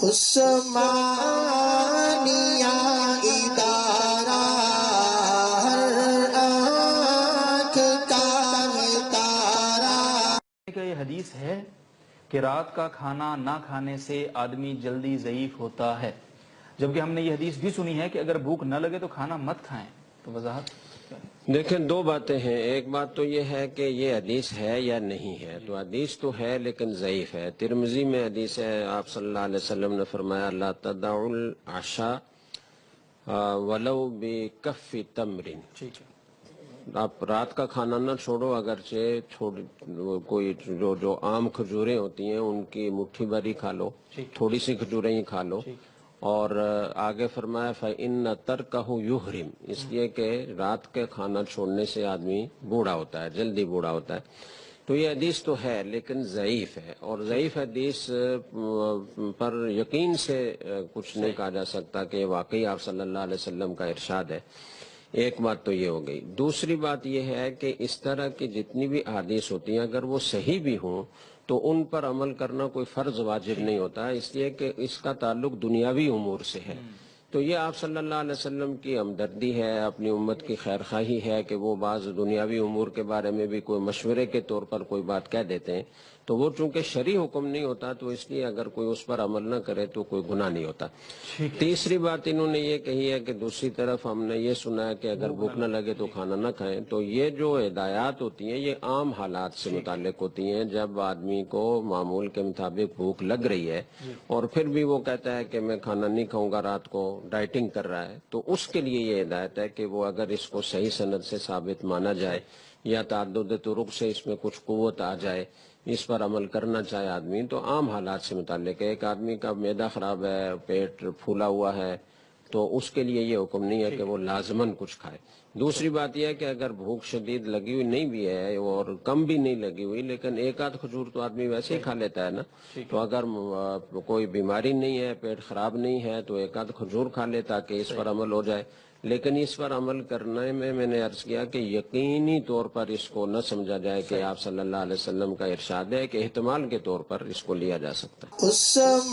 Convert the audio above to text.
عثمانیہ ادارہ ہر آنکھ کا ہے تارا۔ یہ حدیث ہے کہ رات کا کھانا نہ کھانے سے آدمی جلدی ضعیف ہوتا ہے، جبکہ ہم نے یہ حدیث بھی سنی ہے کہ اگر بھوک نہ لگے تو کھانا مت کھائیں۔ تو وضاحت دیکھیں، دو باتیں ہیں۔ ایک بات تو یہ ہے کہ یہ حدیث ہے یا نہیں ہے۔ تو حدیث تو ہے لیکن ضعیف ہے۔ ترمذی میں حدیث ہے، آپ صلی اللہ علیہ وسلم نے فرمایا لا تدعوا العشاء ولو بکف تمر۔ آپ رات کا کھانا نہ چھوڑو، اگرچہ کوئی جو عام کھجوریں ہوتی ہیں ان کی مٹھی بھری کھا لو، تھوڑی سی کھجوریں ہی کھا لو۔ اور آگے فرمایا فَإِنَّ تَرْكَهُ يُحْرِمُ، اس لیے کہ رات کے کھانا چھوڑنے سے آدمی بوڑھا ہوتا ہے، جلدی بوڑھا ہوتا ہے۔ تو یہ حدیث تو ہے لیکن ضعیف ہے، اور ضعیف حدیث پر یقین سے کچھ نہیں کہا جا سکتا کہ واقعی آپ صلی اللہ علیہ وسلم کا ارشاد ہے۔ ایک بات تو یہ ہو گئی۔ دوسری بات یہ ہے کہ اس طرح کی جتنی بھی احادیث ہوتی ہیں اگر وہ صحیح بھی ہوں تو ان پر عمل کرنا کوئی فرض واجب نہیں ہوتا، اس لیے کہ اس کا تعلق دنیاوی امور سے ہے۔ تو یہ آپ صلی اللہ علیہ وسلم کی ہمدردی ہے، اپنی امت کی خیرخواہی ہے کہ وہ بعض دنیاوی امور کے بارے میں بھی کوئی مشورے کے طور پر کوئی بات کہہ دیتے ہیں، تو وہ چونکہ شرعی حکم نہیں ہوتا تو اس لیے اگر کوئی اس پر عمل نہ کرے تو کوئی گناہ نہیں ہوتا۔ تیسری بات انہوں نے یہ کہی ہے کہ دوسری طرف ہم نے یہ سنا ہے کہ اگر بھوک نہ لگے تو کھانا نہ کھائیں۔ تو یہ جو ہدایات ہوتی ہیں یہ عام حالات سے متعلق ہوتی ہیں، جب آدمی کو معمول کے مطابق بھوک لگ رہی ہے اور پھر بھی وہ کہتا ہے کہ میں کھانا نہیں کھاؤں گا، رات کو ڈائٹنگ کر رہا ہے، تو اس کے لیے یہ ہدایت ہے کہ وہ اگر اس کو صحیح سند سے ثابت مانا جائے یا تعدد طرق سے اس میں کچھ قوت آ جائے، اس پر عمل کرنا چاہے آدمی، تو عام حالات سے متعلق ہے۔ ایک آدمی کا معدہ خراب ہے، پیٹ پھولا ہوا ہے، تو اس کے لیے یہ حکم نہیں ہے کہ وہ لازماً کچھ کھائے۔ دوسری بات یہ ہے کہ اگر بھوک شدید لگی ہوئی نہیں بھی ہے اور کم بھی نہیں لگی ہوئی لیکن ایک آدھ کھجور تو آدمی ویسے ہی کھا لیتا ہے نا، تو اگر کوئی بیماری نہیں ہے، پیٹ خراب نہیں ہے، تو ایک آدھ کھجور کھا لے تاکہ اس پر عمل ہو جائے۔ لیکن اس پر عمل کرنے میں نے عرض کیا کہ یقینی طور پر اس کو نہ سمجھا جائے کہ آپ صلی اللہ علیہ وسلم کا ارشاد ہے، کہ احتمال کے طور پر اس کو لیا جا سکتا ہے۔ عثمانیہ